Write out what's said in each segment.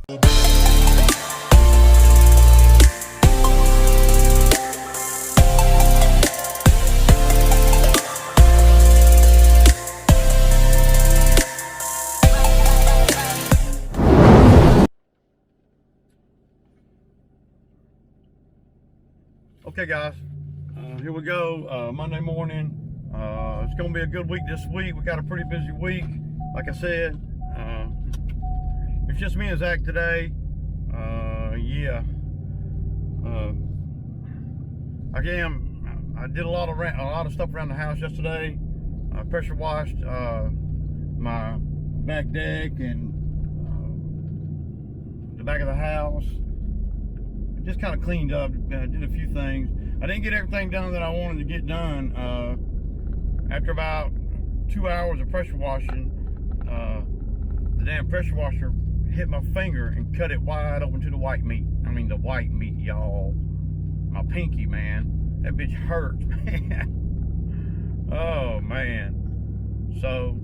Okay guys, here we go, Monday morning. It's gonna be a good week this week. We got a pretty busy week. Like I said, it's just me and Zach today. Yeah. I did a lot of stuff around the house yesterday. Pressure washed my back deck and the back of the house. Just kind of cleaned up, did a few things. I didn't get everything done that I wanted to get done. After about 2 hours of pressure washing, the damn pressure washer hit my finger and cut it wide open to the white meat. I mean the white meat, y'all. My pinky, man. That bitch hurts, man. Oh, man. So,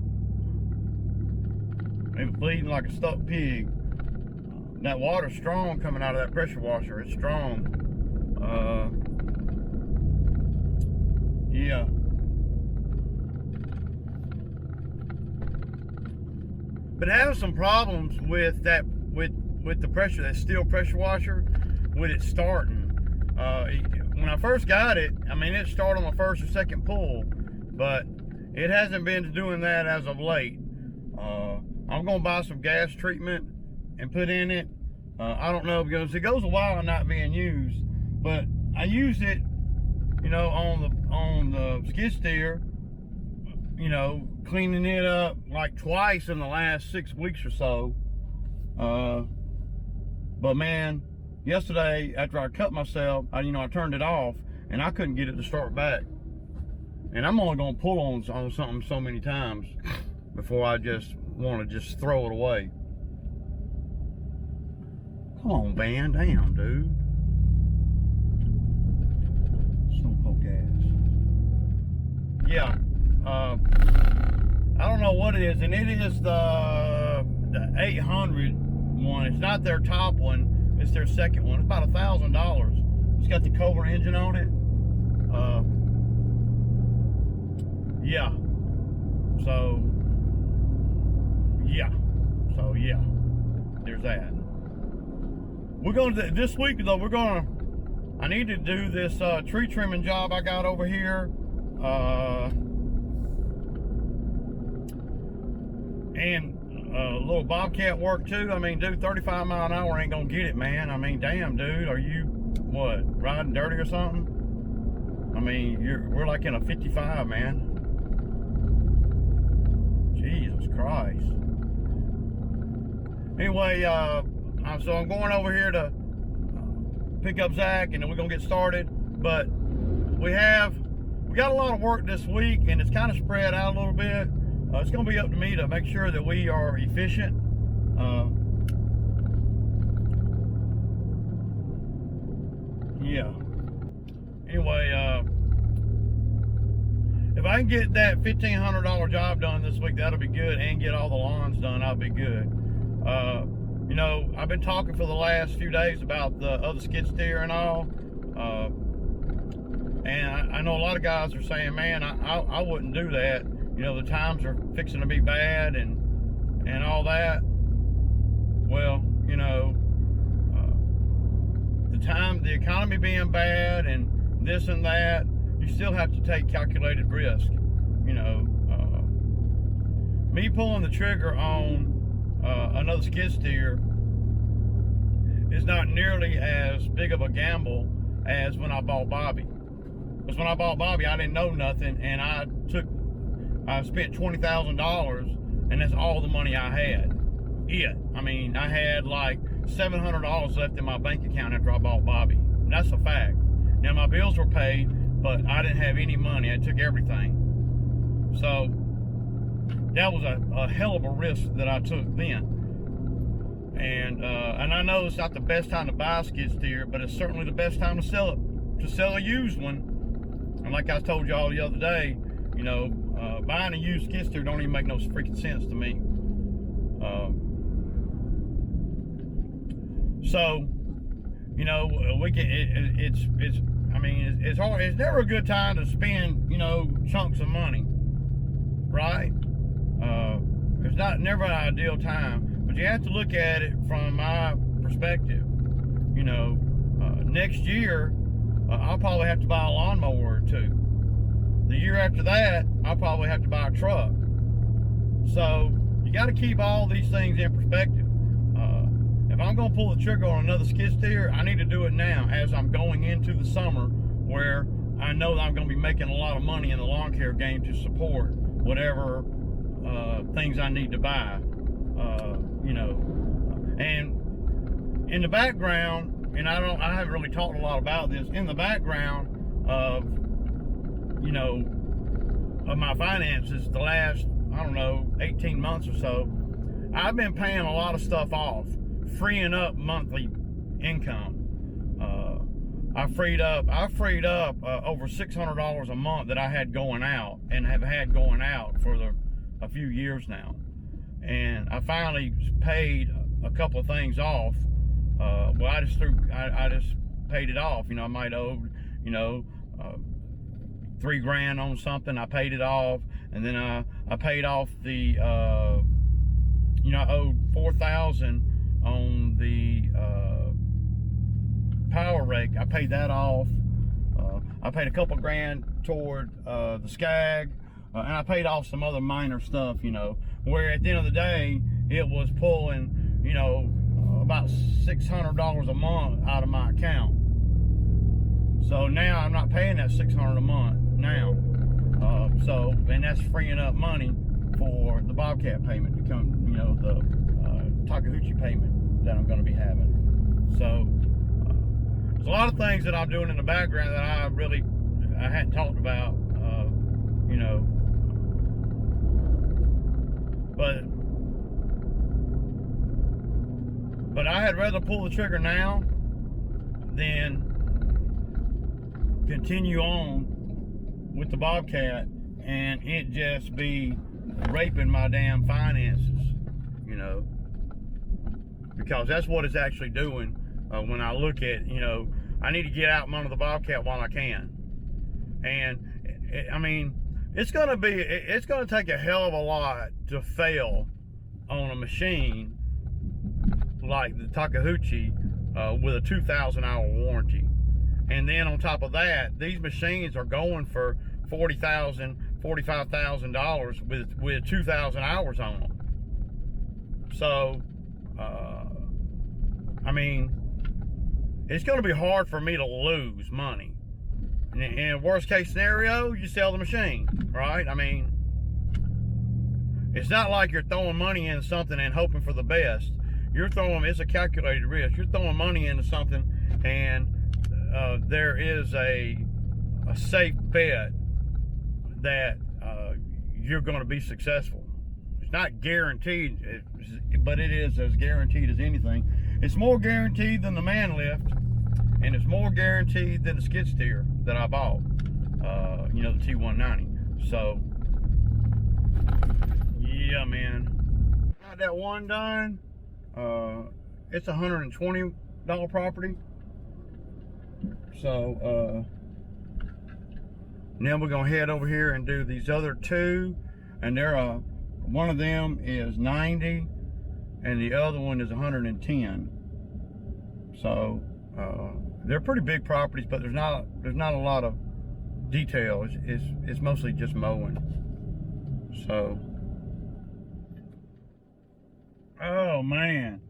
it was bleeding like a stuck pig. That water's strong coming out of that pressure washer. It's strong. Yeah. But it has some problems with that, with the pressure, that steel pressure washer, with it starting. When I first got it, I mean, it started on the first or second pull, but it hasn't been doing that as of late. I'm gonna buy some gas treatment and put in it. I don't know, because it goes a while not being used, but I used it, you know, on the skid steer, you know, cleaning it up like twice in the last 6 weeks or so. But man, yesterday after I cut myself, I turned it off and I couldn't get it to start back. And I'm only gonna pull on something so many times before I just want to just throw it away. Come on, Van, damn, dude. Snowpoke gas. Yeah. I don't know what it is, and it is the 800 one. It's not their top one. It's their second one. It's about $1,000. It's got the Cobra engine on it. Yeah. So yeah. There's that. We're going to, this week though, I need to do this tree trimming job I got over here. And a little bobcat work too. I mean, dude, 35 mile an hour ain't gonna get it, man. I mean, damn, dude, are you, what, riding dirty or something? I mean, we're like in a 55, man. Jesus Christ. Anyway, so I'm going over here to pick up Zach, and then we're gonna get started. But we got a lot of work this week, and it's kind of spread out a little bit. It's gonna be up to me to make sure that we are efficient. Yeah. Anyway, if I can get that $1,500 job done this week, that'll be good, and get all the lawns done, I'll be good. You know, I've been talking for the last few days about the other skid steer and all. And I know a lot of guys are saying, man, I wouldn't do that. You know, the times are fixing to be bad and all that. Well, you know, the economy being bad and this and that, you still have to take calculated risk. You know, me pulling the trigger on another skid steer is not nearly as big of a gamble as when I bought Bobby. Because when I bought Bobby, I didn't know nothing, and I spent $20,000, and that's all the money I had. I mean, I had like $700 left in my bank account after I bought Bobby. That's a fact. Now my bills were paid, but I didn't have any money. I took everything. So that was a hell of a risk that I took then. And I know it's not the best time to buy a skid steer, but it's certainly the best time to sell a used one. And like I told y'all the other day, you know, buying a used skid steer don't even make no freaking sense to me. So, you know, we can. It's. I mean, it's hard. It's never a good time to spend, you know, chunks of money, right? It's never an ideal time, but you have to look at it from my perspective. You know, next year I'll probably have to buy a lawnmower or two. The year after that, I'll probably have to buy a truck. So you got to keep all these things in perspective. If I'm going to pull the trigger on another skid steer, I need to do it now as I'm going into the summer, where I know that I'm going to be making a lot of money in the lawn care game to support whatever things I need to buy. You know, and in the background, and I haven't really talked a lot about this, in the background of, you know, of my finances the last, I don't know, 18 months or so, I've been paying a lot of stuff off, freeing up monthly income. I freed up over $600 a month that I had going out, and have had going out for a few years now. And I finally paid a couple of things off. Well, I just paid it off. You know, I might owe, you know, $3,000 on something. I paid it off, and then I paid off the, you know, I owed $4,000 on the power rake. I paid that off. I paid a couple grand toward the Skag, and I paid off some other minor stuff, you know, where at the end of the day, it was pulling, you know, about $600 a month out of my account. So now I'm not paying that $600 a month now. So, and that's freeing up money for the Bobcat payment to come, you know, the Takeuchi payment that I'm going to be having. So, there's a lot of things that I'm doing in the background that I hadn't talked about, you know, but I had rather pull the trigger now than continue on with the Bobcat and it just be raping my damn finances, you know, because that's what it's actually doing. When I look at, you know, I need to get out from under the Bobcat while I can. And I mean, it's gonna take a hell of a lot to fail on a machine like the Takeuchi with a 2,000 hour warranty. And then on top of that, these machines are going for $40,000, $45,000 with 2,000 hours on them. So, I mean, it's going to be hard for me to lose money. In worst case scenario, you sell the machine, right? I mean, it's not like you're throwing money into something and hoping for the best. It's a calculated risk. You're throwing money into something, and there is a safe bet that you're going to be successful. It's not guaranteed, but it is as guaranteed as anything. It's more guaranteed than the man lift, and it's more guaranteed than the skid steer that I bought, you know, the T190. So, yeah, man. Got that one done. It's a $120 property. So, now we're gonna head over here and do these other two, and one of them is 90 and the other one is 110. So they're pretty big properties, but there's not a lot of detail. It's mostly just mowing. So, oh man.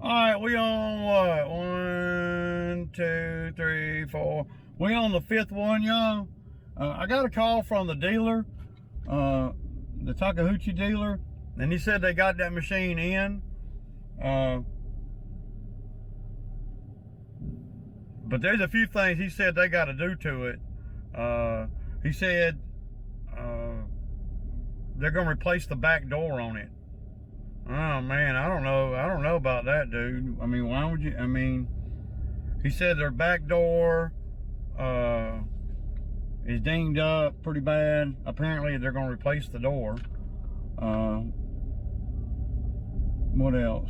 All right, we on what? 1, 2, 3, 4. We on the 5th one, y'all. I got a call from the dealer, the Takeuchi dealer, and he said they got that machine in. But there's a few things he said they got to do to it. He said they're going to replace the back door on it. Oh man, I don't know about that, dude. I mean, why would you? I mean, he said their back door is dinged up pretty bad. Apparently, they're going to replace the door. What else?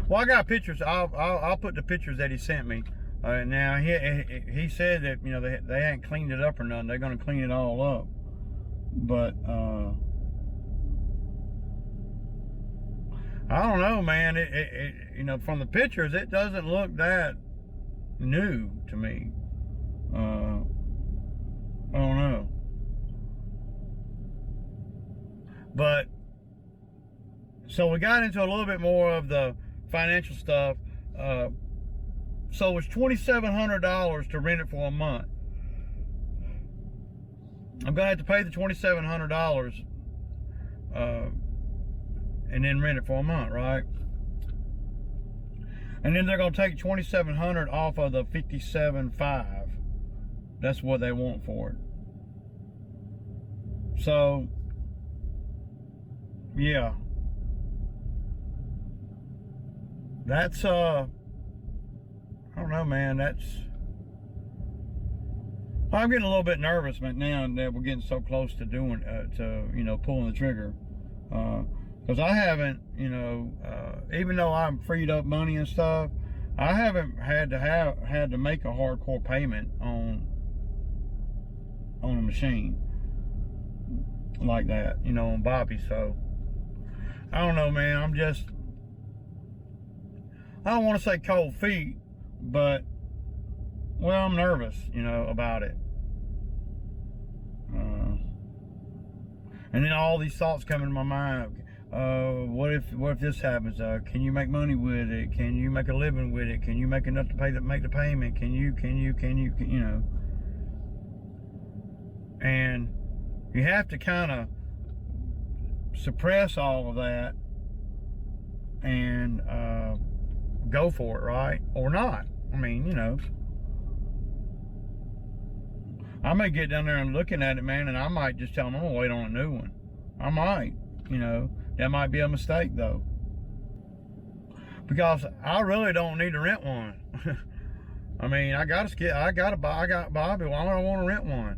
Well, I got pictures. I'll put the pictures that he sent me. Now he said that, you know, they hadn't cleaned it up or nothing. They're gonna clean it all up. But I don't know, man. You know, from the pictures, it doesn't look that new to me. I don't know. But so we got into a little bit more of the financial stuff. So it's $2,700 to rent it for a month. I'm gonna have to pay the $2,700 and then rent it for a month, right? And then they're gonna take $2,700 off of the $57,500. That's what they want for it. So yeah, that's I don't know, man. I'm getting a little bit nervous now that we're getting so close to doing you know, pulling the trigger, because I haven't, you know, even though I'm freed up money and stuff, I haven't had to make a hardcore payment on a machine like that, you know, on Bobby. So I don't know, man. I don't want to say cold feet, but, well, I'm nervous, you know, about it. And then all these thoughts come in my mind. What if this happens? Can you make money with it? Can you make a living with it? Can you make enough to make the payment? Can you, you know? And you have to kind of suppress all of that and go for it, right? Or not. I mean, you know, I may get down there and looking at it, man, and I might just tell them I'm gonna wait on a new one. I might, you know, that might be a mistake though, because I really don't need to rent one. I mean, I got Bobby. Why would I want to rent one?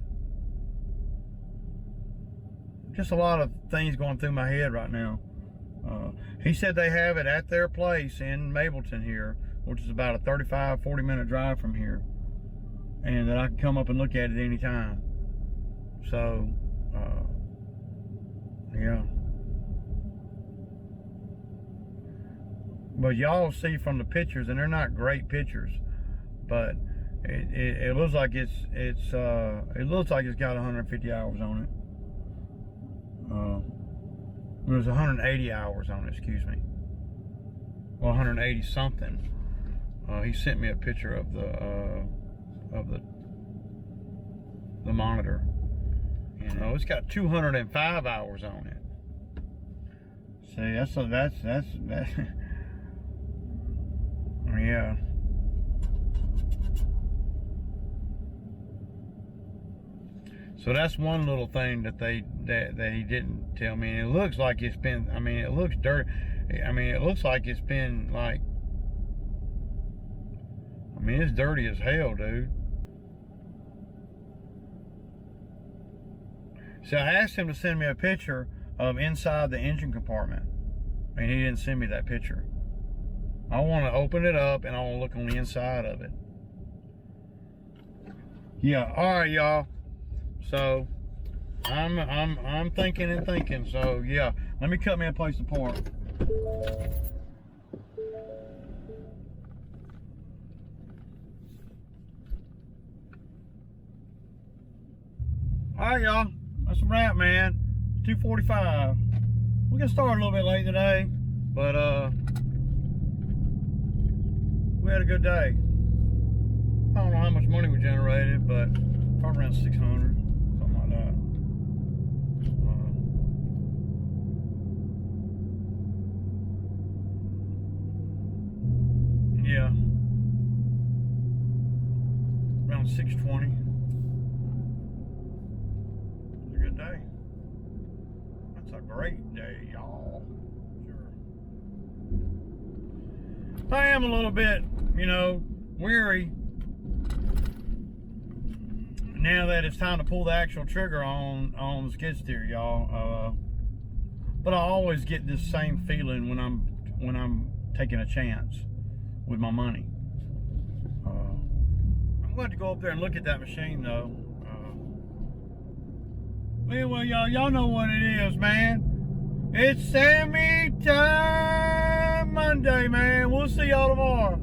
Just a lot of things going through my head right now. He said they have it at their place in Mableton here, which is about a 35-40 minute drive from here, and that I can come up and look at it any time. So yeah, but y'all see from the pictures, and they're not great pictures, but it looks like it looks like it's got 150 hours on it. There's 180 hours on it, excuse me. Well, 180 something. He sent me a picture of the monitor. You know, it's got 205 hours on it. See, that's yeah. So that's one little thing that he didn't tell me. And it looks like it's been, I mean, it looks dirty. I mean, it looks like it's been like, I mean, it's dirty as hell, dude. So I asked him to send me a picture of inside the engine compartment, and he didn't send me that picture. I want to open it up and I want to look on the inside of it. Yeah, all right, y'all. So I'm thinking and thinking. So yeah, let me cut me a place to park. All right, y'all. That's a wrap, man. 2:45. We got started a little bit late today, but we had a good day. I don't know how much money we generated, but probably around 600, something like that. Yeah, around 620. It's a good day. That's a great day, y'all. Sure. I am a little bit, you know, weary now that it's time to pull the actual trigger on the skid steer, y'all. But I always get this same feeling when I'm taking a chance with my money. I'm going to go up there and look at that machine though. Anyway, y'all know what it is, man. It's Sammy Time Monday, man. We'll see y'all tomorrow.